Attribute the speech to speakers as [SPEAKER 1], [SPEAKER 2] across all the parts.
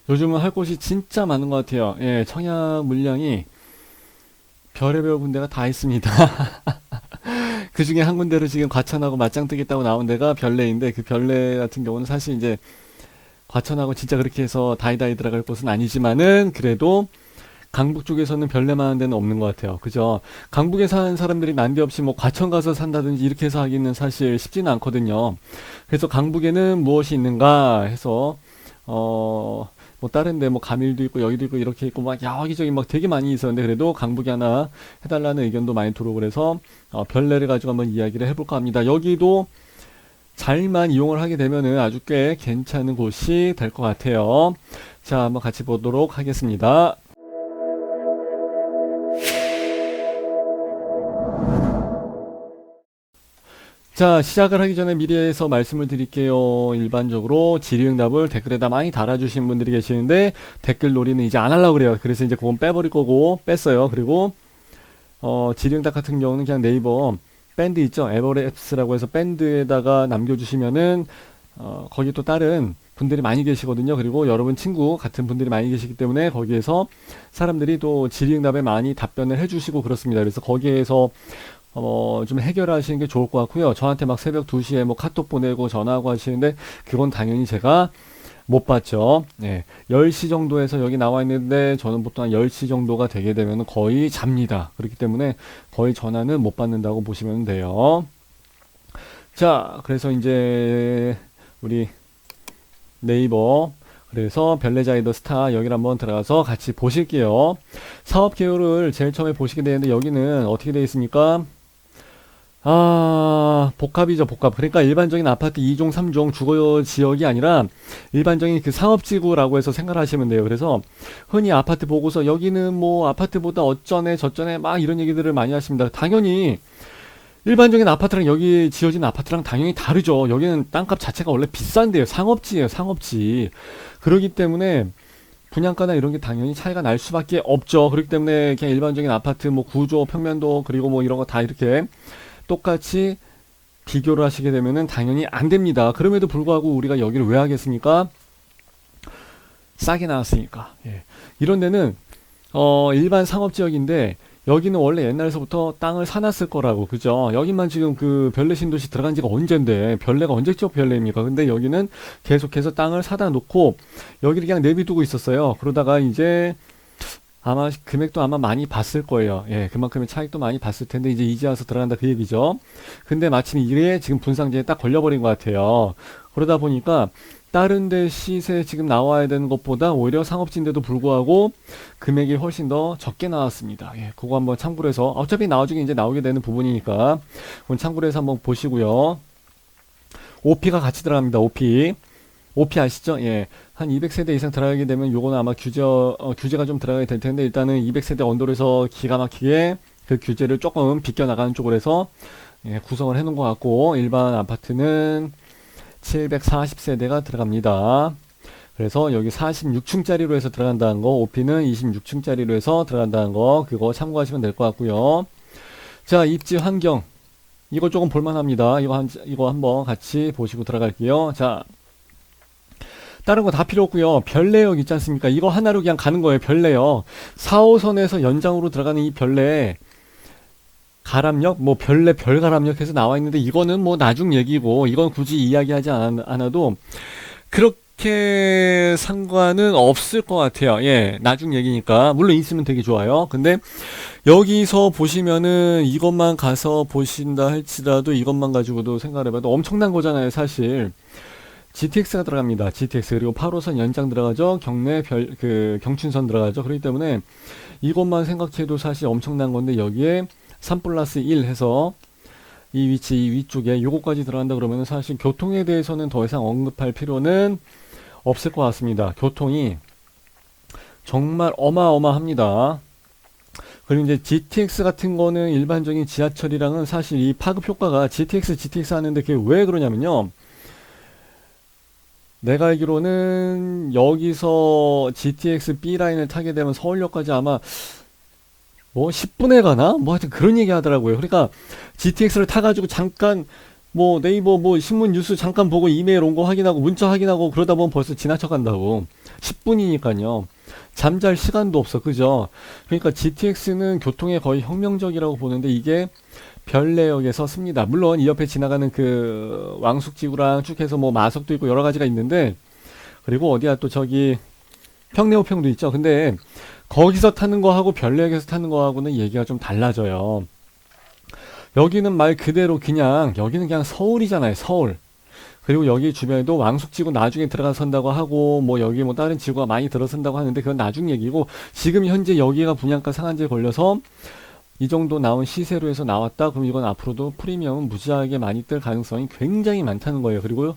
[SPEAKER 1] 요즘은 할 곳이 진짜 많은 것 같아요. 예, 청약 물량이 별의별 군데가 다 있습니다. 그 중에 한 군데로 지금 과천하고 맞짱 뜨겠다고 나온 데가 별내인데, 그 별내 같은 경우는 사실 이제 과천하고 진짜 그렇게 해서 다이다이 들어갈 곳은 아니지만은 그래도 강북 쪽에서는 별내만한 데는 없는 것 같아요. 그죠? 강북에 사는 사람들이 난데없이 뭐 과천 가서 산다든지 이렇게 해서 하기는 사실 쉽지는 않거든요. 그래서 강북에는 무엇이 있는가 해서 뭐 다른 데 뭐 가밀도 있고 여기도 있고 이렇게 있고 막 여기저기 막 되게 많이 있었는데, 그래도 강북이 하나 해달라는 의견도 많이 들어오고 그래서 별내를 가지고 한번 이야기를 해볼까 합니다. 여기도 잘만 이용을 하게 되면은 아주 꽤 괜찮은 곳이 될 것 같아요. 자, 한번 같이 보도록 하겠습니다. 자, 시작을 하기 전에 미리해서 말씀을 드릴게요. 일반적으로 질의응답을 댓글에다 많이 달아주신 분들이 계시는데, 댓글 놀이는 이제 안 하려고 그래요. 그래서 이제 그건 빼버릴 거고, 뺐어요. 그리고, 질의응답 같은 경우는 그냥 네이버 밴드 있죠? 에버랩스라고 해서 밴드에다가 남겨주시면은, 거기 또 다른 분들이 많이 계시거든요. 그리고 여러분 친구 같은 분들이 많이 계시기 때문에 거기에서 사람들이 또 질의응답에 많이 답변을 해주시고 그렇습니다. 그래서 거기에서 좀 해결하시는 게 좋을 것 같고요. 저한테 막 새벽 2시에 뭐 카톡 보내고 전화하고 하시는데 그건 당연히 제가 못 받죠. 네. 10시 정도에서 여기 나와 있는데 저는 보통 한 10시 정도가 되게 되면 거의 잡니다. 그렇기 때문에 거의 전화는 못 받는다고 보시면 돼요. 자, 그래서 이제 우리 네이버, 그래서 별내자이더 스타 여기를 한번 들어가서 같이 보실게요. 사업 개요를 제일 처음에 보시게 되는데 여기는 어떻게 되어 있습니까? 복합이죠, 복합. 그러니까 일반적인 아파트 2종, 3종 주거 지역이 아니라 일반적인 그 상업지구라고 해서 생각하시면 돼요. 그래서 흔히 아파트 보고서 여기는 뭐 아파트보다 어쩌네 저쩌네 막 이런 얘기들을 많이 하십니다. 당연히 일반적인 아파트랑 여기 지어진 아파트랑 당연히 다르죠. 여기는 땅값 자체가 원래 비싼데요. 상업지예요, 상업지. 그렇기 때문에 분양가나 이런 게 당연히 차이가 날 수밖에 없죠. 그렇기 때문에 그냥 일반적인 아파트 뭐 구조, 평면도 그리고 뭐 이런 거 다 이렇게 똑같이 비교를 하시게 되면은 당연히 안 됩니다. 그럼에도 불구하고 우리가 여기를 왜 하겠습니까? 싸게 나왔으니까. 예. 이런 데는 일반 상업지역인데 여기는 원래 옛날에서부터 땅을 사놨을 거라고, 그죠? 여기만 지금 그 별내 신도시 들어간 지가 언젠데, 별내가 언제적 별내입니까? 근데 여기는 계속해서 땅을 사다 놓고, 여기를 그냥 내비두고 있었어요. 그러다가 이제, 아마 금액도 아마 많이 봤을 거예요. 예, 그만큼의 차익도 많이 봤을 텐데, 이제 와서 들어간다 그 얘기죠. 근데 마침 이게 지금 분상제에 딱 걸려버린 것 같아요. 그러다 보니까, 다른 데 시세 지금 나와야 되는 것보다 오히려 상업지인데도 불구하고 금액이 훨씬 더 적게 나왔습니다. 예, 그거 한번 참고로 해서 어차피 나중에 이제 나오게 되는 부분이니까 그건 참고로 해서 한번 보시고요. OP가 같이 들어갑니다. OP. OP 아시죠? 예. 한 200세대 이상 들어가게 되면 요거는 아마 규제가 좀 들어가게 될 텐데 일단은 200세대 언더로 해서 기가 막히게 그 규제를 조금 비껴나가는 쪽으로 해서 예, 구성을 해 놓은 것 같고, 일반 아파트는 740세대가 들어갑니다. 그래서 여기 46층짜리로 해서 들어간다는 거, OP는 26층짜리로 해서 들어간다는 거, 그거 참고하시면 될 것 같고요. 자, 입지 환경. 이거 조금 볼만합니다. 이거 한번 같이 보시고 들어갈게요. 자, 다른 거 다 필요 없고요. 별내역 있지 않습니까? 이거 하나로 그냥 가는 거예요. 별내역. 4호선에서 연장으로 들어가는 이 별내 가람역, 뭐 별내 별가람역 해서 나와 있는데 이거는 뭐 나중 얘기고 이건 굳이 이야기하지 않아도 그렇게 상관은 없을 것 같아요. 예, 나중 얘기니까. 물론 있으면 되게 좋아요. 근데 여기서 보시면은 이것만 가서 보신다 할지라도 이것만 가지고도 생각해봐도 엄청난 거잖아요, 사실. GTX가 들어갑니다. GTX. 그리고 8호선 연장 들어가죠. 경춘선 들어가죠. 그렇기 때문에 이것만 생각해도 사실 엄청난 건데 여기에 3+1 해서 이 위치, 이 위쪽에 요거까지 들어간다 그러면 사실 교통에 대해서는 더 이상 언급할 필요는 없을 것 같습니다. 교통이 정말 어마어마합니다. 그리고 이제 GTX 같은 거는 일반적인 지하철이랑은 사실 이 파급 효과가 GTX 하는데 그게 왜 그러냐면요. 내가 알기로는 여기서 GTX B라인을 타게 되면 서울역까지 아마 뭐 10분에 가나? 뭐 하여튼 그런 얘기 하더라고요. 그러니까 GTX를 타가지고 잠깐 뭐 네이버 뭐 신문 뉴스 잠깐 보고 이메일 온 거 확인하고 문자 확인하고 그러다 보면 벌써 지나쳐 간다고. 10분이니까요. 잠잘 시간도 없어. 그죠? 그러니까 GTX는 교통에 거의 혁명적이라고 보는데 이게 별내역에서 씁니다. 물론 이 옆에 지나가는 그 왕숙지구랑 쭉 해서 뭐 마석도 있고 여러 가지가 있는데, 그리고 어디야 또 저기 평내호평도 있죠. 근데 거기서 타는 거하고 별내역에서 타는 거하고는 얘기가 좀 달라져요. 여기는 말 그대로 그냥 여기는 그냥 서울이잖아요. 서울. 그리고 여기 주변에도 왕숙지구 나중에 들어가 선다고 하고 뭐 여기 뭐 다른 지구가 많이 들어선다고 하는데 그건 나중 얘기고, 지금 현재 여기가 분양가 상한제에 걸려서 이 정도 나온 시세로 해서 나왔다. 그럼 이건 앞으로도 프리미엄은 무지하게 많이 뜰 가능성이 굉장히 많다는 거예요. 그리고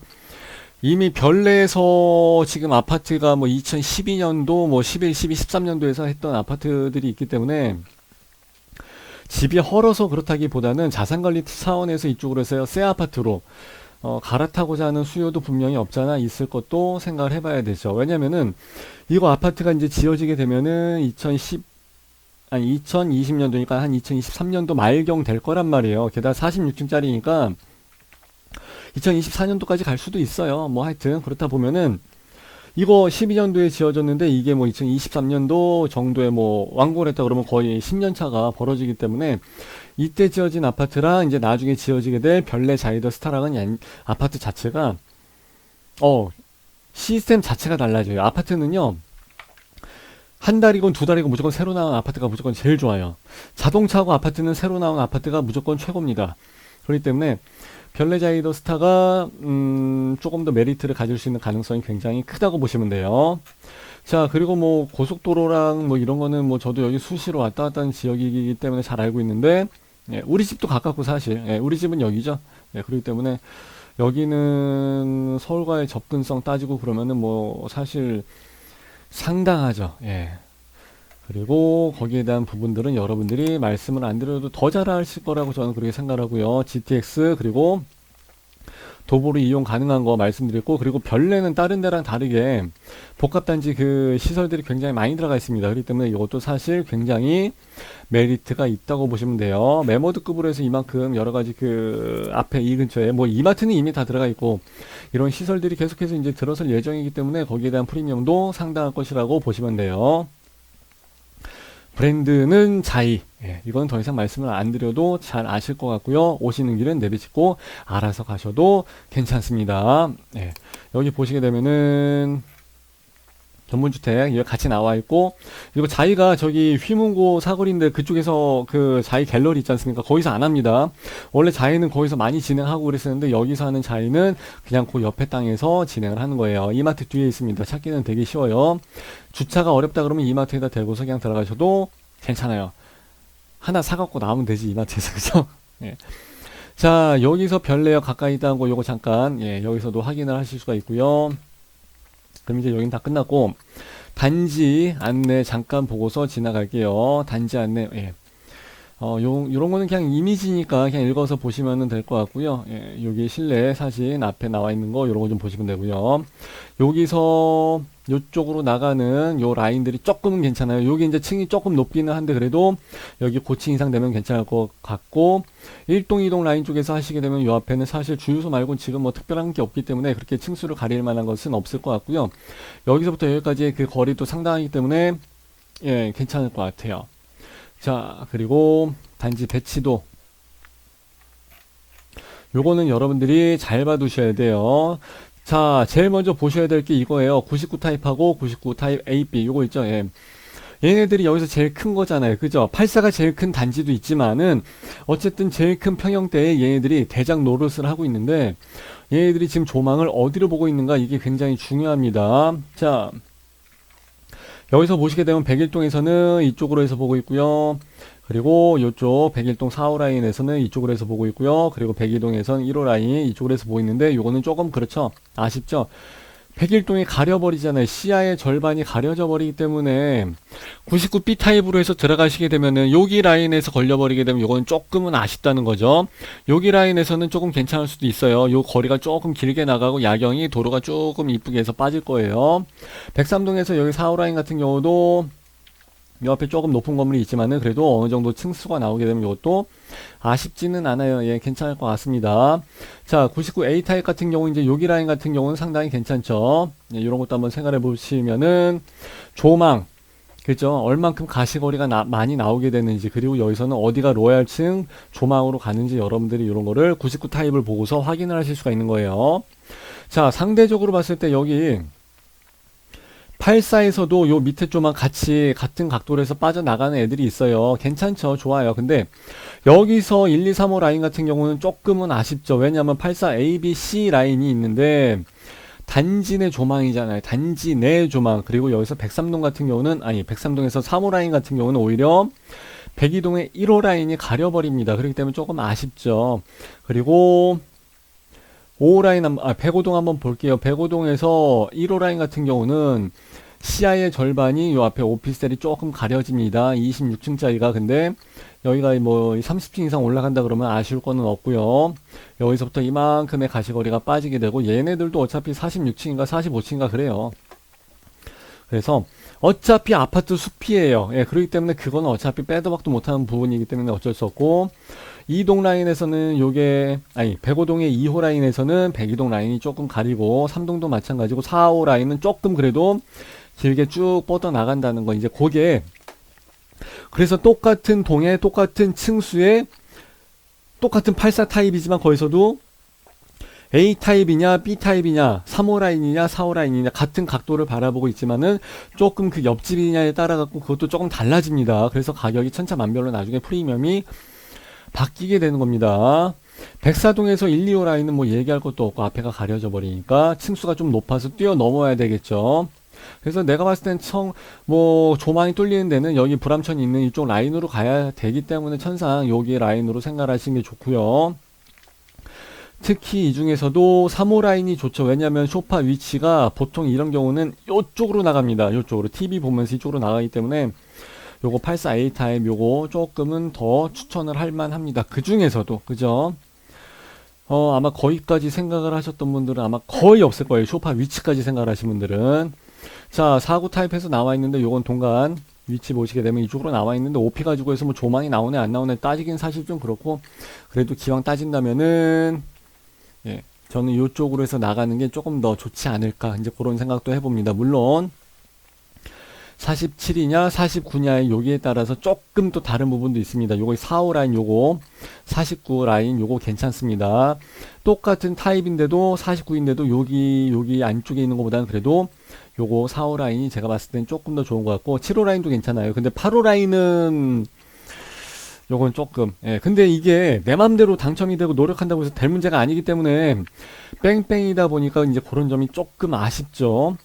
[SPEAKER 1] 이미 별내에서 지금 아파트가 뭐 2012년도 뭐 11, 12, 13년도에서 했던 아파트들이 있기 때문에 집이 헐어서 그렇다기보다는 자산관리 차원에서 이쪽으로 해서 새 아파트로 갈아타고자 하는 수요도 분명히 없잖아 있을 것도 생각을 해봐야 되죠. 왜냐면은 이거 아파트가 이제 지어지게 되면은 2020년도니까 한 2023년도 말경 될 거란 말이에요. 게다가 46층짜리니까 2024년도까지 갈 수도 있어요. 뭐 하여튼 그렇다 보면은 이거 12년도에 지어졌는데 이게 뭐 2023년도 정도에 뭐 완공을 했다 그러면 거의 10년 차가 벌어지기 때문에 이때 지어진 아파트랑 이제 나중에 지어지게 될 별내 자이더 스타랑은 아파트 자체가 시스템 자체가 달라져요. 아파트는요, 한 달이건 두 달이건 무조건 새로 나온 아파트가 무조건 제일 좋아요. 자동차하고 아파트는 새로 나온 아파트가 무조건 최고입니다. 그렇기 때문에 별내자이더 스타가 조금 더 메리트를 가질 수 있는 가능성이 굉장히 크다고 보시면 돼요. 자, 그리고 뭐 고속도로랑 뭐 이런 거는 뭐 저도 여기 수시로 왔다 갔다 하는 지역이기 때문에 잘 알고 있는데, 우리 집도 가깝고 사실 우리 집은 여기죠. 그렇기 때문에 여기는 서울과의 접근성 따지고 그러면은 뭐 사실 상당하죠. 그리고 거기에 대한 부분들은 여러분들이 말씀을 안 드려도 더 잘 아실 거라고 저는 그렇게 생각하고요. GTX 그리고 도보로 이용 가능한 거 말씀드렸고, 그리고 별내는 다른 데랑 다르게 복합단지 그 시설들이 굉장히 많이 들어가 있습니다. 그렇기 때문에 이것도 사실 굉장히 메리트가 있다고 보시면 돼요. 메모드급으로 해서 이만큼 여러가지 그 앞에 이 근처에 뭐 이마트는 이미 다 들어가 있고 이런 시설들이 계속해서 이제 들어설 예정이기 때문에 거기에 대한 프리미엄도 상당할 것이라고 보시면 돼요. 브랜드는 자이. 이건 더 이상 말씀을 안 드려도 잘 아실 것 같고요. 오시는 길은 내비짚고 알아서 가셔도 괜찮습니다. 여기 보시게 되면은 전문주택 여기 같이 나와 있고, 그리고 자이가 저기 휘문고 사거리인데 그쪽에서 그 자이 갤러리 있지 않습니까? 거기서 안 합니다. 원래 자이는 거기서 많이 진행하고 그랬었는데 여기서 하는 자이는 그냥 그 옆에 땅에서 진행을 하는 거예요. 이마트 뒤에 있습니다. 찾기는 되게 쉬워요. 주차가 어렵다 그러면 이마트에다 대고서 그냥 들어가셔도 괜찮아요. 하나 사갖고 나오면 되지, 이마트에서. 그죠? 자, 여기서 별내역 가까이 있다는 거 요거 잠깐 여기서도 확인을 하실 수가 있고요. 그럼 이제 여긴 다 끝났고 단지 안내 잠깐 보고서 지나갈게요. 단지 안내. 요런 거는 그냥 이미지니까 그냥 읽어서 보시면 될 것 같고요. 여기 실내 사진 앞에 나와 있는 거 요런 거 좀 보시면 되고요. 여기서 요쪽으로 나가는 요 라인들이 조금은 괜찮아요. 여기 이제 층이 조금 높기는 한데 그래도 여기 고층 이상 되면 괜찮을 것 같고, 1동 2동 라인 쪽에서 하시게 되면 요 앞에는 사실 주유소 말고는 지금 뭐 특별한 게 없기 때문에 그렇게 층수를 가릴 만한 것은 없을 것 같고요. 여기서부터 여기까지의 그 거리도 상당하기 때문에 괜찮을 것 같아요. 자, 그리고 단지 배치도 요거는 여러분들이 잘 봐두셔야 돼요. 자, 제일 먼저 보셔야 될 게 이거예요. 99 타입하고 99 타입 AB 요거 있죠. 얘네들이 여기서 제일 큰 거잖아요. 그죠? 84가 제일 큰 단지도 있지만은 어쨌든 제일 큰 평형대에 얘네들이 대장 노릇을 하고 있는데, 얘네들이 지금 조망을 어디로 보고 있는가 이게 굉장히 중요합니다. 자, 여기서 보시게 되면 101동에서는 이쪽으로 해서 보고 있고요. 그리고 이쪽 101동 4호 라인에서는 이쪽으로 해서 보고 있고요. 그리고 102동에서는 1호 라인 이쪽으로 해서 보고 있는데 요거는 조금 그렇죠. 아쉽죠. 101동이 가려버리잖아요. 시야의 절반이 가려져 버리기 때문에 99B 타입으로 해서 들어가시게 되면은 여기 라인에서 걸려버리게 되면 요거는 조금은 아쉽다는 거죠. 여기 라인에서는 조금 괜찮을 수도 있어요. 요 거리가 조금 길게 나가고 야경이 도로가 조금 이쁘게 해서 빠질 거예요. 103동에서 여기 4호 라인 같은 경우도 요 앞에 조금 높은 건물이 있지만은 그래도 어느 정도 층수가 나오게 되면 이것도 아쉽지는 않아요. 예, 괜찮을 것 같습니다. 자, 99A 타입 같은 경우 이제 여기 라인 같은 경우는 상당히 괜찮죠. 예, 이런 것도 한번 생각해 보시면은 조망, 그죠? 얼만큼 가시거리가 많이 나오게 되는지, 그리고 여기서는 어디가 로얄층 조망으로 가는지 여러분들이 이런 거를 99 타입을 보고서 확인을 하실 수가 있는 거예요. 자, 상대적으로 봤을 때 여기 84에서도 요 밑에 조망 같이 같은 각도로 해서 빠져나가는 애들이 있어요. 괜찮죠? 좋아요. 근데 여기서 1, 2, 3, 5 라인 같은 경우는 조금은 아쉽죠. 왜냐하면 84 A, B, C 라인이 있는데 단지 내 조망이잖아요. 단지 내 조망. 그리고 여기서 백삼동 같은 경우는, 아니, 백삼동에서 3호 라인 같은 경우는 오히려 백이동의 1호 라인이 가려버립니다. 그렇기 때문에 조금 아쉽죠. 그리고 5호 라인, 105동 한번 볼게요. 105동에서 1호 라인 같은 경우는 시야의 절반이 요 앞에 오피스텔이 조금 가려집니다. 26층짜리가. 근데 여기가 뭐 30층 이상 올라간다 그러면 아쉬울 거는 없고요. 여기서부터 이만큼의 가시거리가 빠지게 되고 얘네들도 어차피 46층인가 45층인가 그래요. 그래서 어차피 아파트 숲이에요. 예, 그렇기 때문에 그거는 어차피 빼도 박도 못하는 부분이기 때문에 어쩔 수 없고, 2동 라인에서는 요게, 아니 105동의 2호 라인에서는 102동 라인이 조금 가리고, 3동도 마찬가지고, 4호 라인은 조금 그래도 길게 쭉 뻗어 나간다는 거. 이제 그게, 그래서 똑같은 동에 똑같은 층수에 똑같은 84 타입이지만 거기서도 A 타입이냐 B 타입이냐 3호 라인이냐 4호 라인이냐 같은 각도를 바라보고 있지만은 조금 그 옆집이냐에 따라 갖고 그것도 조금 달라집니다. 그래서 가격이 천차만별로 나중에 프리미엄이 바뀌게 되는 겁니다. 백사동에서 1, 2호 라인은 뭐 얘기할 것도 없고 앞에가 가려져 버리니까 층수가 좀 높아서 뛰어넘어야 되겠죠. 그래서 내가 봤을 땐 뭐 조망이 뚫리는 데는 여기 불암천이 있는 이쪽 라인으로 가야 되기 때문에 천상 여기 라인으로 생각하시는 게 좋고요. 특히 이 중에서도 3호 라인이 좋죠. 왜냐하면 소파 위치가 보통 이런 경우는 이쪽으로 나갑니다. 이쪽으로 TV 보면서 이쪽으로 나가기 때문에 요거 84A 타입 요거 조금은 더 추천을 할 만합니다. 그 중에서도 그죠? 아마 거기까지 생각을 하셨던 분들은 아마 거의 없을 거예요. 소파 위치까지 생각을 하신 분들은. 자, 49 타입에서 나와 있는데 요건 동간 위치 보시게 되면 이쪽으로 나와 있는데 OP 가지고 해서 뭐 조망이 나오네 안 나오네 따지긴 사실 좀 그렇고, 그래도 기왕 따진다면은 예, 저는 이쪽으로 해서 나가는 게 조금 더 좋지 않을까 이제 그런 생각도 해봅니다. 물론 47이냐 49냐의 여기에 따라서 조금 또 다른 부분도 있습니다. 요거 45 라인 요거 49 라인 요거 괜찮습니다. 똑같은 타입인데도 49인데도 여기 안쪽에 있는 것보다는 그래도 요거 45 라인이 제가 봤을 땐 조금 더 좋은 것 같고, 75 라인도 괜찮아요. 근데 85 라인은 요건 조금, 예, 근데 이게 내 맘대로 당첨이 되고 노력한다고 해서 될 문제가 아니기 때문에 뺑뺑이다 보니까 이제 그런 점이 조금 아쉽죠.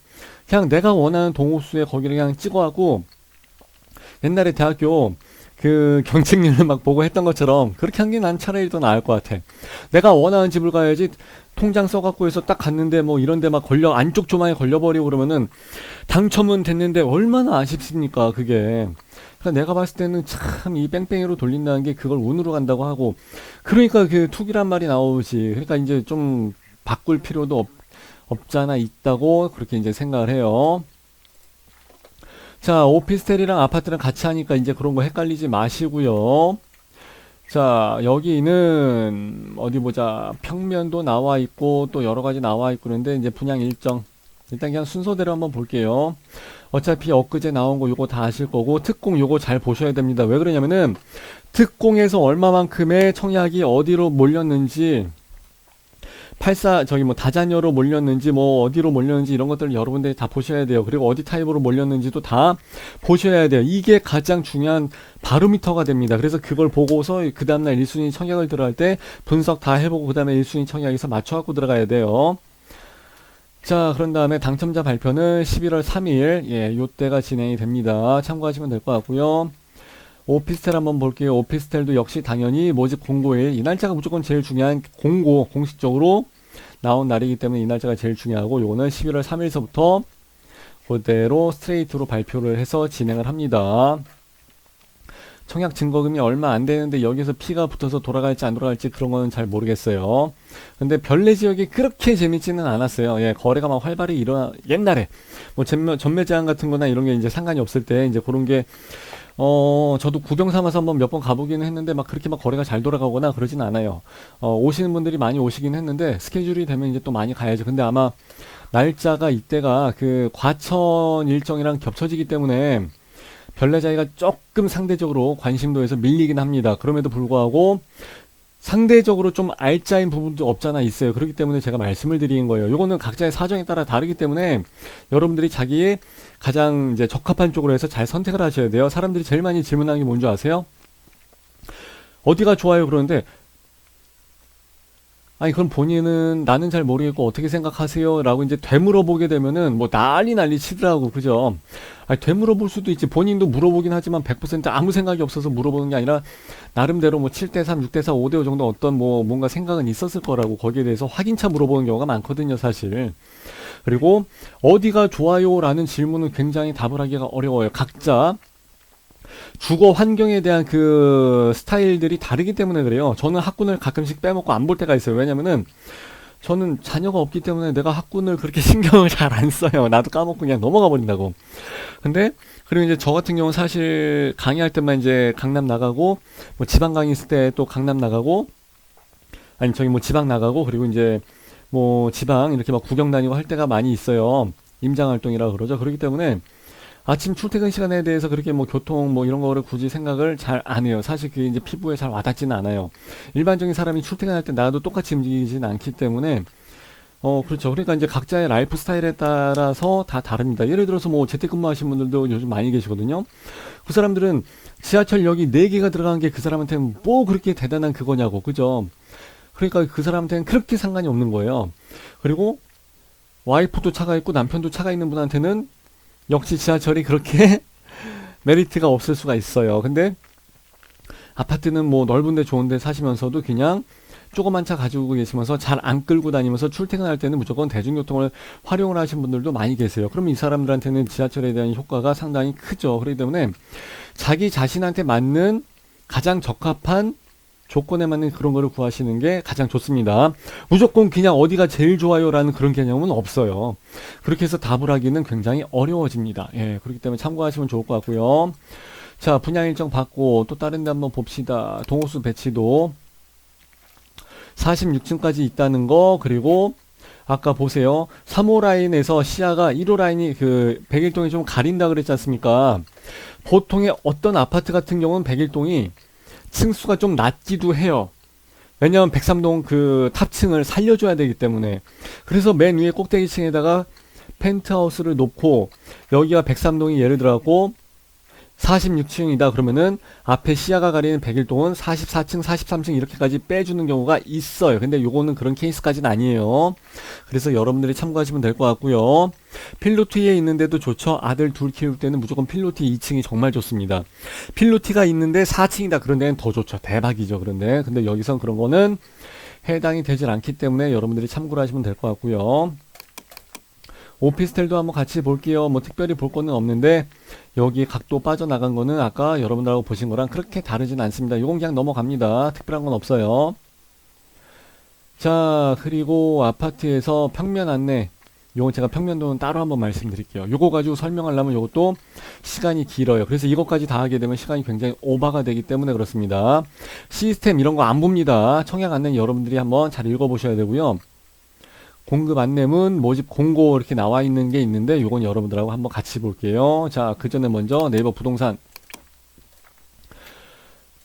[SPEAKER 1] 그냥 내가 원하는 동호수에 거기를 그냥 찍어하고, 옛날에 대학교 그 경쟁률을 막 보고 했던 것처럼 그렇게 한 게 난 차라리 더 나을 것 같아. 내가 원하는 집을 가야지 통장 써갖고 해서 딱 갔는데 뭐 이런데 막 안쪽 조망에 걸려버리고 그러면은 당첨은 됐는데 얼마나 아쉽습니까 그게. 그러니까 내가 봤을 때는 참 이 뺑뺑이로 돌린다는 게 그걸 운으로 간다고 하고, 그러니까 그 투기란 말이 나오지. 그러니까 이제 좀 바꿀 필요도 없잖아 있다고 그렇게 이제 생각을 해요. 자, 오피스텔이랑 아파트랑 같이 하니까 이제 그런 거 헷갈리지 마시고요. 자, 여기는 어디 보자. 평면도 나와 있고 또 여러 가지 나와 있고 그런데 이제 분양 일정 일단 그냥 순서대로 한번 볼게요. 어차피 엊그제 나온 거 요거 다 아실 거고, 특공 요거 잘 보셔야 됩니다. 왜 그러냐면은 특공에서 얼마만큼의 청약이 어디로 몰렸는지, 저기 뭐 다자녀로 몰렸는지 뭐 어디로 몰렸는지 이런 것들을 여러분들이 다 보셔야 돼요. 그리고 어디 타입으로 몰렸는지도 다 보셔야 돼요. 이게 가장 중요한 바로미터가 됩니다. 그래서 그걸 보고서 그 다음날 1순위 청약을 들어갈 때 분석 다 해보고 그 다음에 1순위 청약에서 맞춰갖고 들어가야 돼요. 자, 그런 다음에 당첨자 발표는 11월 3일 예, 요때가 진행이 됩니다. 참고하시면 될 것 같고요. 오피스텔 한번 볼게요. 오피스텔도 역시 당연히 모집 공고일, 이 날짜가 무조건 제일 중요한 공식적으로 나온 날이기 때문에 이 날짜가 제일 중요하고, 요거는 11월 3일서부터 그대로 스트레이트로 발표를 해서 진행을 합니다. 청약 증거금이 얼마 안 되는데 여기서 피가 붙어서 돌아갈지 안 돌아갈지 그런 거는 잘 모르겠어요. 근데 별내 지역이 그렇게 재밌지는 않았어요. 예, 거래가 막 활발히 일어나, 옛날에, 뭐 전매 제한 같은 거나 이런 게 이제 상관이 없을 때, 이제 그런 게, 저도 구경 삼아서 한번 몇 번 가보기는 했는데, 막 그렇게 막 거래가 잘 돌아가거나 그러진 않아요. 오시는 분들이 많이 오시긴 했는데, 스케줄이 되면 이제 또 많이 가야죠. 근데 아마, 날짜가 이때가 그 과천 일정이랑 겹쳐지기 때문에, 별내자리가 조금 상대적으로 관심도에서 밀리긴 합니다. 그럼에도 불구하고 상대적으로 좀 알짜인 부분도 없잖아 있어요. 그렇기 때문에 제가 말씀을 드리는 거예요. 요거는 각자의 사정에 따라 다르기 때문에 여러분들이 자기의 가장 이제 적합한 쪽으로 해서 잘 선택을 하셔야 돼요. 사람들이 제일 많이 질문하는 게 뭔지 아세요? 어디가 좋아요? 그러는데 아니 그럼 본인은 나는 잘 모르겠고 어떻게 생각하세요? 라고 이제 되물어보게 되면은 뭐 난리 치더라고. 그죠? 아니 되물어볼 수도 있지. 본인도 물어보긴 하지만 100% 아무 생각이 없어서 물어보는 게 아니라 나름대로 뭐 7대3, 6대4, 5대5 정도 어떤 뭐 뭔가 생각은 있었을 거라고 거기에 대해서 확인차 물어보는 경우가 많거든요, 사실. 그리고 어디가 좋아요? 라는 질문은 굉장히 답을 하기가 어려워요. 각자 주거 환경에 대한 그 스타일들이 다르기 때문에 그래요. 저는 학군을 가끔씩 빼먹고 안 볼 때가 있어요. 왜냐면은 저는 자녀가 없기 때문에 내가 학군을 그렇게 신경을 잘 안 써요. 나도 까먹고 그냥 넘어가 버린다고. 근데 그리고 이제 저 같은 경우는 사실 강의할 때만 이제 강남 나가고 뭐 지방 강의 있을 때 또 강남 나가고 아니 저기 뭐 지방 나가고 그리고 이제 뭐 지방 이렇게 막 구경 다니고 할 때가 많이 있어요. 임장 활동이라 그러죠. 그렇기 때문에 아침 출퇴근 시간에 대해서 그렇게 뭐 교통 뭐 이런 거를 굳이 생각을 잘 안 해요. 사실 그게 이제 피부에 잘 와닿지는 않아요. 일반적인 사람이 출퇴근할 때 나도 똑같이 움직이진 않기 때문에 그렇죠. 그러니까 이제 각자의 라이프 스타일에 따라서 다 다릅니다. 예를 들어서 뭐 재택근무 하신 분들도 요즘 많이 계시거든요. 그 사람들은 지하철역이 4개가 들어간 게 그 사람한테는 뭐 그렇게 대단한 그거냐고. 그죠? 그러니까 그 사람한테는 그렇게 상관이 없는 거예요. 그리고 와이프도 차가 있고 남편도 차가 있는 분한테는 역시 지하철이 그렇게 메리트가 없을 수가 있어요. 근데 아파트는 뭐 넓은데 좋은데 사시면서도 그냥 조그만 차 가지고 계시면서 잘 안 끌고 다니면서 출퇴근할 때는 무조건 대중교통을 활용을 하신 분들도 많이 계세요. 그럼 이 사람들한테는 지하철에 대한 효과가 상당히 크죠. 그렇기 때문에 자기 자신한테 맞는 가장 적합한 조건에 맞는 그런 거를 구하시는 게 가장 좋습니다. 무조건 그냥 어디가 제일 좋아요 라는 그런 개념은 없어요. 그렇게 해서 답을 하기는 굉장히 어려워집니다. 예, 그렇기 때문에 참고하시면 좋을 것 같고요. 자, 분양 일정 받고 또 다른 데 한번 봅시다. 동호수 배치도 46층까지 있다는 거. 그리고 아까 보세요. 3호 라인에서 시야가 1호 라인이 그 백일동이 좀 가린다 그랬지 않습니까? 보통의 어떤 아파트 같은 경우는 백일동이 층수가 좀 낮기도 해요. 왜냐면 103동 그 탑층을 살려줘야 되기 때문에. 그래서 맨 위에 꼭대기층에다가 펜트하우스를 놓고 여기가 103동이 예를 들어갖고 46층이다 그러면은 앞에 시야가 가리는 101동은 44층, 43층 이렇게까지 빼주는 경우가 있어요. 근데 요거는 그런 케이스까지는 아니에요. 그래서 여러분들이 참고하시면 될 것 같고요. 필로티에 있는데도 좋죠. 아들 둘 키울 때는 무조건 필로티 2층이 정말 좋습니다. 필로티가 있는데 4층이다 그런 데는 더 좋죠. 대박이죠. 그런데 근데 여기선 그런 거는 해당이 되질 않기 때문에 여러분들이 참고를 하시면 될 것 같고요. 오피스텔도 한번 같이 볼게요. 뭐 특별히 볼 거는 없는데 여기 각도 빠져나간 거는 아까 여러분들하고 보신 거랑 그렇게 다르진 않습니다. 이건 그냥 넘어갑니다. 특별한 건 없어요. 자, 그리고 아파트에서 평면 안내, 요건 제가 평면도는 따로 한번 말씀드릴게요. 요거 가지고 설명하려면 요것도 시간이 길어요. 그래서 이것까지 다 하게 되면 시간이 굉장히 오버가 되기 때문에 그렇습니다. 시스템 이런 거 안 봅니다. 청약 안내는 여러분들이 한번 잘 읽어보셔야 되고요. 공급 안내문, 모집 공고 이렇게 나와 있는 게 있는데 요건 여러분들하고 한번 같이 볼게요. 자, 그 전에 먼저 네이버 부동산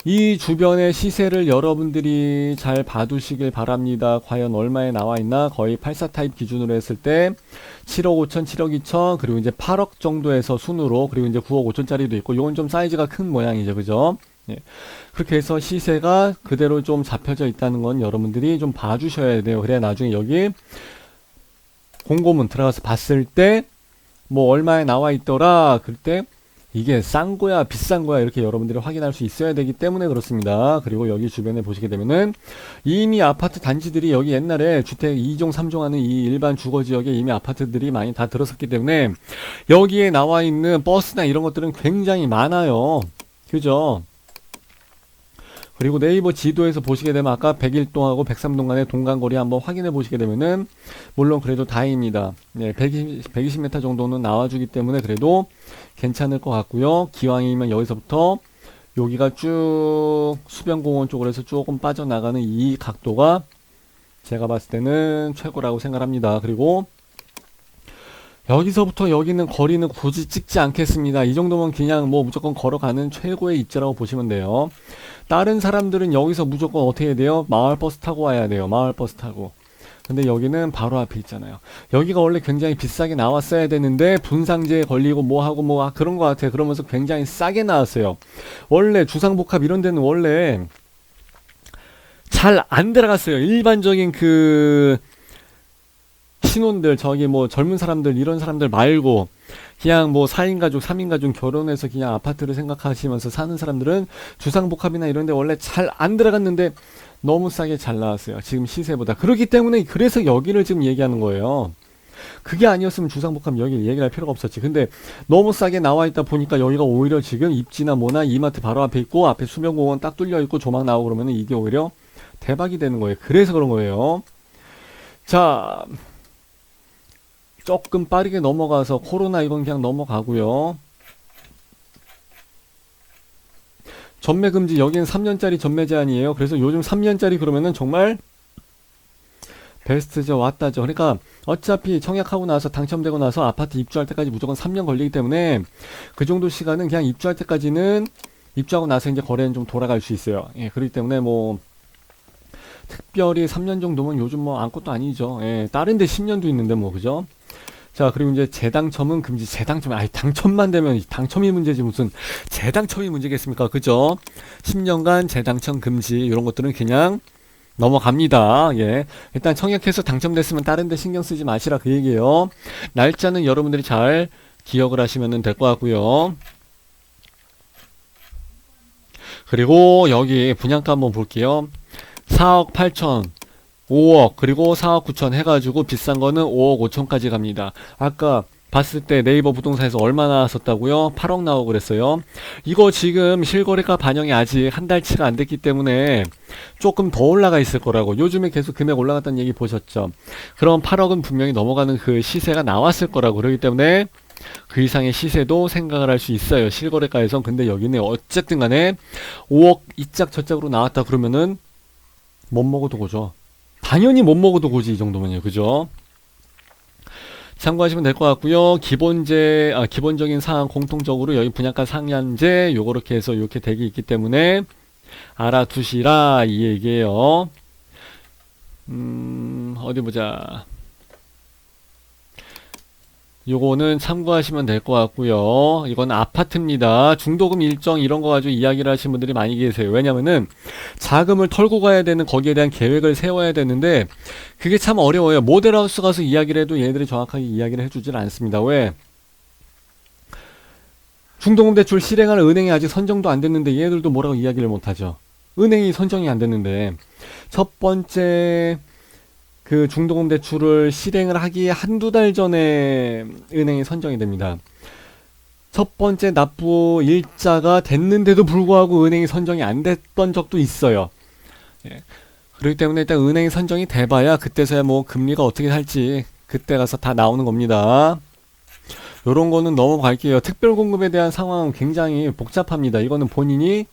[SPEAKER 1] 이 주변의 시세를 여러분들이 잘 봐두시길 바랍니다. 과연 얼마에 나와 있나? 거의 84 타입 기준으로 했을 때 7억 5천, 7억 2천, 그리고 이제 8억 정도에서 순으로, 그리고 이제 9억 5천짜리도 있고, 요건 좀 사이즈가 큰 모양이죠. 그죠? 예. 그렇게 해서 시세가 그대로 좀 잡혀져 있다는 건 여러분들이 좀 봐주셔야 돼요. 그래야 나중에 여기 공고문 들어가서 봤을 때 뭐 얼마에 나와 있더라. 그때 이게 싼 거야 비싼 거야 이렇게 여러분들이 확인할 수 있어야 되기 때문에 그렇습니다. 그리고 여기 주변에 보시게 되면은 이미 아파트 단지들이 여기 옛날에 주택 2종 3종 하는 이 일반 주거지역에 이미 아파트들이 많이 다 들어섰기 때문에 여기에 나와 있는 버스나 이런 것들은 굉장히 많아요. 그죠? 그리고 네이버 지도에서 보시게 되면 아까 101동하고 103동 간의 동간거리 한번 확인해 보시게 되면은 물론 그래도 다행입니다. 네, 120m 정도는 나와주기 때문에 그래도 괜찮을 것 같고요. 기왕이면 여기서부터 여기가 쭉 수변공원 쪽으로 해서 조금 빠져나가는 이 각도가 제가 봤을 때는 최고라고 생각합니다. 그리고 여기서부터 여기는 거리는 굳이 찍지 않겠습니다. 이 정도면 그냥 뭐 무조건 걸어가는 최고의 입지라고 보시면 돼요. 다른 사람들은 여기서 무조건 어떻게 해야 돼요? 마을버스 타고 와야 돼요. 마을버스 타고. 근데 여기는 바로 앞에 있잖아요. 여기가 원래 굉장히 비싸게 나왔어야 되는데 분상제에 걸리고 뭐하고 그런 것 같아요. 그러면서 굉장히 싸게 나왔어요. 원래 주상복합 이런 데는 원래 잘 안 들어갔어요. 일반적인 그 신혼들, 저기 뭐 젊은 사람들, 이런 사람들 말고 그냥 뭐 4인 가족, 3인 가족 결혼해서 그냥 아파트를 생각하시면서 사는 사람들은 주상복합이나 이런 데 원래 잘 안 들어갔는데 너무 싸게 잘 나왔어요. 지금 시세보다. 그렇기 때문에 그래서 여기를 지금 얘기하는 거예요. 그게 아니었으면 주상복합 여기 얘기할 필요가 없었지. 근데 너무 싸게 나와 있다 보니까 여기가 오히려 지금 입지나 뭐나 이마트 바로 앞에 있고 앞에 수변공원 딱 뚫려 있고 조망 나오고 그러면은 이게 오히려 대박이 되는 거예요. 그래서 그런 거예요. 자, 조금 빠르게 넘어가서 코로나 이건 그냥 넘어가고요. 전매 금지 여기는 3년짜리 전매 제한이에요. 그래서 요즘 3년짜리 그러면은 정말 베스트죠. 왔다죠. 그러니까 어차피 청약하고 나서 당첨되고 나서 아파트 입주할 때까지 무조건 3년 걸리기 때문에 그 정도 시간은 그냥 입주할 때까지는 입주하고 나서 이제 거래는 좀 돌아갈 수 있어요. 예, 그렇기 때문에 뭐 특별히 3년 정도면 요즘 뭐 아무것도 아니죠. 예, 다른 데 10년도 있는데 뭐 그죠? 자, 그리고 이제 재당첨은 금지. 재당첨, 아니, 당첨만 되면 당첨이 문제지 무슨 재당첨이 문제겠습니까? 그죠? 10년간 재당첨 금지. 이런 것들은 그냥 넘어갑니다. 예. 일단 청약해서 당첨됐으면 다른 데 신경 쓰지 마시라 그 얘기예요. 날짜는 여러분들이 잘 기억을 하시면 될 것 같고요. 그리고 여기 분양가 한번 볼게요. 4억 8천. 5억 그리고 4억 9천 해가지고 비싼 거는 5억 5천까지 갑니다. 아까 봤을 때 네이버 부동산에서 얼마 나왔었다고요? 8억 나오고 그랬어요. 이거 지금 실거래가 반영이 아직 한 달치가 안 됐기 때문에 조금 더 올라가 있을 거라고. 요즘에 계속 금액 올라갔다는 얘기 보셨죠? 그럼 8억은 분명히 넘어가는 그 시세가 나왔을 거라고. 그렇기 때문에 그 이상의 시세도 생각을 할 수 있어요. 실거래가에서. 근데 여기는 어쨌든 간에 5억 이짝 저짝으로 나왔다 그러면은 못 먹어도 고죠. 당연히 못 먹어도 고지 이 정도면요. 그죠? 참고하시면 될 것 같고요. 기본적인 사항 공통적으로 여기 분양가 상한제 요렇게 해서 이렇게 되게 있기 때문에 알아두시라 이 얘기예요. 어디 보자. 요거는 참고하시면 될 것 같고요. 이건 아파트입니다. 중도금 일정 이런 거 가지고 이야기를 하시는 분들이 많이 계세요. 왜냐면은 자금을 털고 가야 되는 거기에 대한 계획을 세워야 되는데 그게 참 어려워요. 모델하우스 가서 이야기를 해도 얘네들이 정확하게 이야기를 해주질 않습니다. 왜? 중도금 대출 실행할 은행이 아직 선정도 안 됐는데 얘네들도 뭐라고 이야기를 못하죠. 은행이 선정이 안 됐는데 첫 번째 그 중도금 대출을 실행을 하기에 한두 달 전에 은행이 선정이 됩니다. 첫 번째 납부 일자가 됐는데도 불구하고 은행이 선정이 안 됐던 적도 있어요. 예. 그렇기 때문에 일단 은행이 선정이 돼봐야 그때서야 뭐 금리가 어떻게 할지 그때 가서 다 나오는 겁니다. 요런 거는 넘어갈게요. 특별공급에 대한 상황은 굉장히 복잡합니다. 이거는 본인이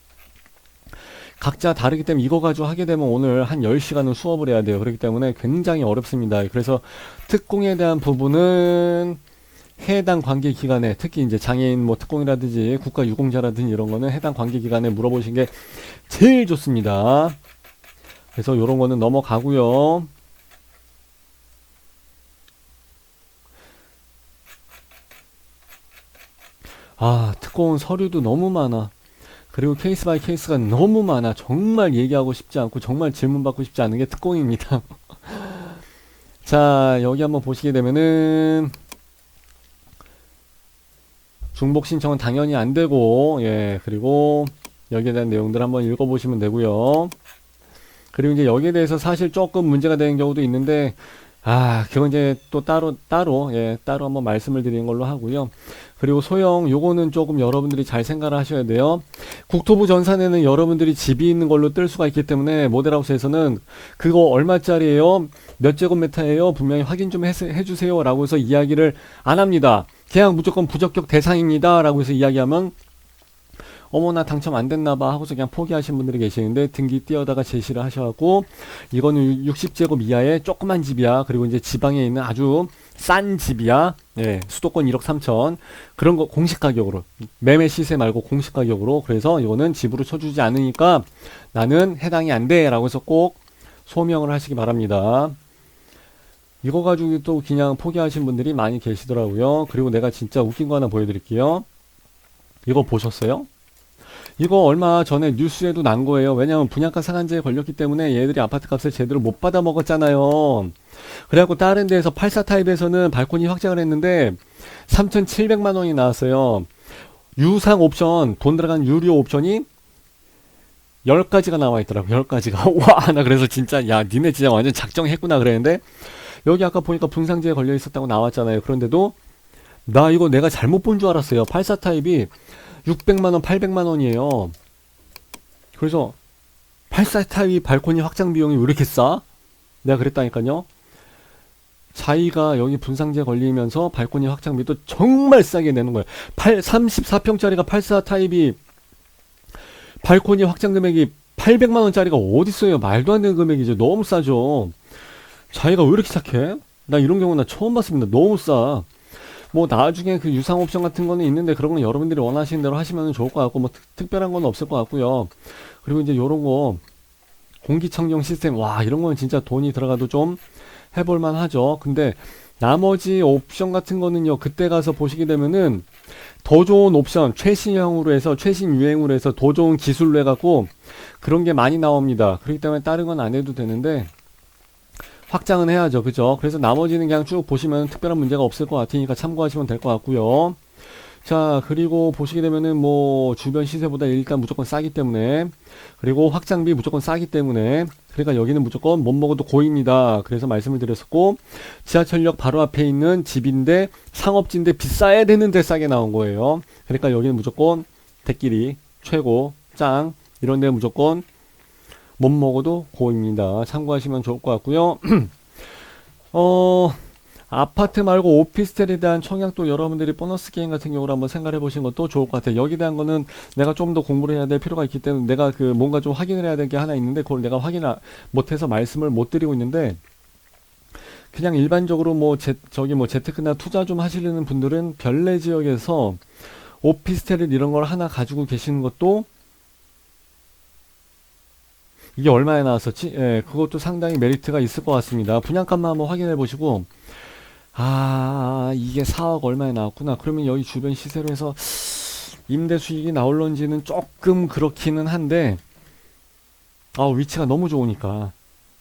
[SPEAKER 1] 각자 다르기 때문에 이거 가지고 하게 되면 오늘 한 10시간은 수업을 해야 돼요. 그렇기 때문에 굉장히 어렵습니다. 그래서 특공에 대한 부분은 해당 관계기관에 특히 이제 장애인 뭐 특공이라든지 국가유공자라든지 이런 거는 해당 관계기관에 물어보시는 게 제일 좋습니다. 그래서 요런 거는 넘어가고요. 아, 특공은 서류도 너무 많아. 그리고 케이스 바이 케이스가 너무 많아. 정말 얘기하고 싶지 않고 정말 질문 받고 싶지 않은 게 특공입니다. 자, 여기 한번 보시게 되면은 중복 신청은 당연히 안 되고, 예, 그리고 여기에 대한 내용들 한번 읽어보시면 되고요. 그리고 이제 여기에 대해서 사실 조금 문제가 되는 경우도 있는데 그건 이제 또 따로 한번 말씀을 드리는 걸로 하고요. 그리고 소형, 요거는 조금 여러분들이 잘 생각을 하셔야 돼요. 국토부 전산에는 여러분들이 집이 있는 걸로 뜰 수가 있기 때문에 모델하우스에서는 그거 얼마짜리예요? 몇 제곱미터예요? 분명히 확인 좀 해주세요. 라고 해서 이야기를 안 합니다. 그냥 무조건 부적격 대상입니다. 라고 해서 이야기하면 어머나 당첨 안 됐나봐 하고서 그냥 포기하신 분들이 계시는데 등기 띄어다가 제시를 하셔갖고 이거는 60제곱 이하의 조그만 집이야. 그리고 이제 지방에 있는 아주 싼 집이야. 예, 수도권 1억 3천. 그런 거 공시 가격으로. 매매 시세 말고 공시 가격으로. 그래서 이거는 집으로 쳐주지 않으니까 나는 해당이 안 돼. 라고 해서 꼭 소명을 하시기 바랍니다. 이거 가지고 또 그냥 포기하신 분들이 많이 계시더라고요. 그리고 내가 진짜 웃긴 거 하나 보여드릴게요. 이거 보셨어요? 이거 얼마 전에 뉴스에도 난 거예요. 왜냐면 분양가 상한제에 걸렸기 때문에 얘들이 아파트 값을 제대로 못 받아 먹었잖아요. 그래갖고 다른 데에서 84 타입에서는 발코니 확장을 했는데 3,700만 원이 나왔어요. 유상 옵션, 돈 들어간 유료 옵션이 10가지가 나와 있더라고요. 10가지가. 와, 나 그래서 진짜, 야, 니네 진짜 완전 작정했구나 그랬는데, 여기 아까 보니까 분상제에 걸려 있었다고 나왔잖아요. 그런데도, 나 이거 내가 잘못 본 줄 알았어요. 84 타입이 600만원, 800만원이에요. 그래서 84 타입 발코니 확장 비용이 왜 이렇게 싸? 내가 그랬다니까요. 자기가 여기 분상제 걸리면서 발코니 확장비도 정말 싸게 내는 거예요. 34평짜리가 84 타입이 발코니 확장 금액이 800만원짜리가 어딨어요. 말도 안 되는 금액이죠. 너무 싸죠. 자기가 왜 이렇게 착해? 나 이런 경우 나 처음 봤습니다. 너무 싸. 뭐 나중에 그 유상 옵션 같은 거는 있는데 그런 건 여러분들이 원하시는 대로 하시면 좋을 것 같고 뭐 특별한 건 없을 것 같고요. 그리고 이제 요런 거 공기청정 시스템 와 이런 거는 진짜 돈이 들어가도 좀 해볼만 하죠. 근데 나머지 옵션 같은 거는요 그때 가서 보시게 되면은 더 좋은 옵션 최신형으로 해서 최신 유행으로 해서 더 좋은 기술로 해갖고 그런 게 많이 나옵니다. 그렇기 때문에 다른 건 안 해도 되는데 확장은 해야죠. 그죠? 그래서 나머지는 그냥 쭉 보시면 특별한 문제가 없을 것 같으니까 참고하시면 될 것 같고요. 자, 그리고 보시게 되면은 뭐 주변 시세보다 일단 무조건 싸기 때문에 그리고 확장비 무조건 싸기 때문에 그러니까 여기는 무조건 못 먹어도 고입니다. 그래서 말씀을 드렸었고 지하철역 바로 앞에 있는 집인데 상업지인데 비싸야 되는데 싸게 나온 거예요. 그러니까 여기는 무조건 대끼리 최고 짱 이런 데 무조건 못 먹어도 고입니다. 참고하시면 좋을 것 같고요. 아파트 말고 오피스텔에 대한 청약도 여러분들이 보너스 게임 같은 경우로 한번 생각해 보시는 것도 좋을 것 같아요. 여기에 대한 거는 내가 좀 더 공부를 해야 될 필요가 있기 때문에 내가 그 뭔가 좀 확인을 해야 될 게 하나 있는데 그걸 내가 확인을 못해서 말씀을 못 드리고 있는데 그냥 일반적으로 뭐 저기 뭐 재테크나 투자 좀 하시려는 분들은 별내 지역에서 오피스텔 이런 걸 하나 가지고 계시는 것도 이게 얼마에 나왔었지? 예, 그것도 상당히 메리트가 있을 것 같습니다. 분양값만 한번 확인해 보시고, 이게 4억 얼마에 나왔구나. 그러면 여기 주변 시세로 해서 임대 수익이 나올런지는 조금 그렇기는 한데, 위치가 너무 좋으니까,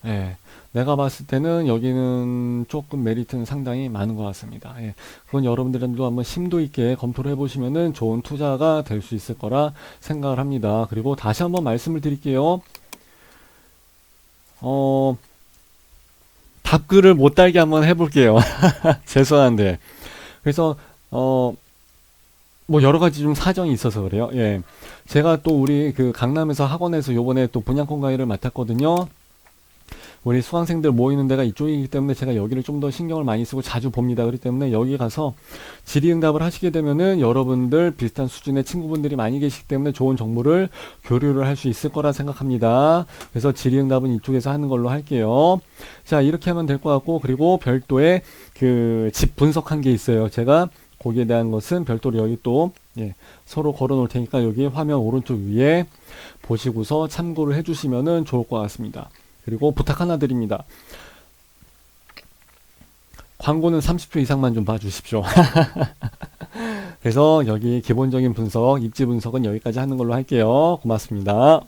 [SPEAKER 1] 예, 내가 봤을 때는 여기는 조금 메리트는 상당히 많은 것 같습니다. 예, 그건 여러분들도 한번 심도 있게 검토를 해보시면은 좋은 투자가 될 수 있을 거라 생각을 합니다. 그리고 다시 한번 말씀을 드릴게요. 답글을 못 달게 한번 해볼게요. 죄송한데. 그래서, 뭐 여러 가지 좀 사정이 있어서 그래요. 예. 제가 또 우리 그 강남에서 학원에서 요번에 또 분양권 강의를 맡았거든요. 우리 수강생들 모이는 데가 이쪽이기 때문에 제가 여기를 좀 더 신경을 많이 쓰고 자주 봅니다. 그렇기 때문에 여기 가서 질의응답을 하시게 되면은 여러분들 비슷한 수준의 친구분들이 많이 계시기 때문에 좋은 정보를 교류를 할 수 있을 거라 생각합니다. 그래서 질의응답은 이쪽에서 하는 걸로 할게요. 자, 이렇게 하면 될 것 같고 그리고 별도의 그 집 분석한 게 있어요. 제가 거기에 대한 것은 별도로 여기 또 서로 걸어 놓을 테니까 여기 화면 오른쪽 위에 보시고서 참고를 해주시면은 좋을 것 같습니다. 그리고 부탁 하나 드립니다. 광고는 30초 이상만 좀 봐주십시오. 그래서 여기 기본적인 분석, 입지 분석은 여기까지 하는 걸로 할게요. 고맙습니다.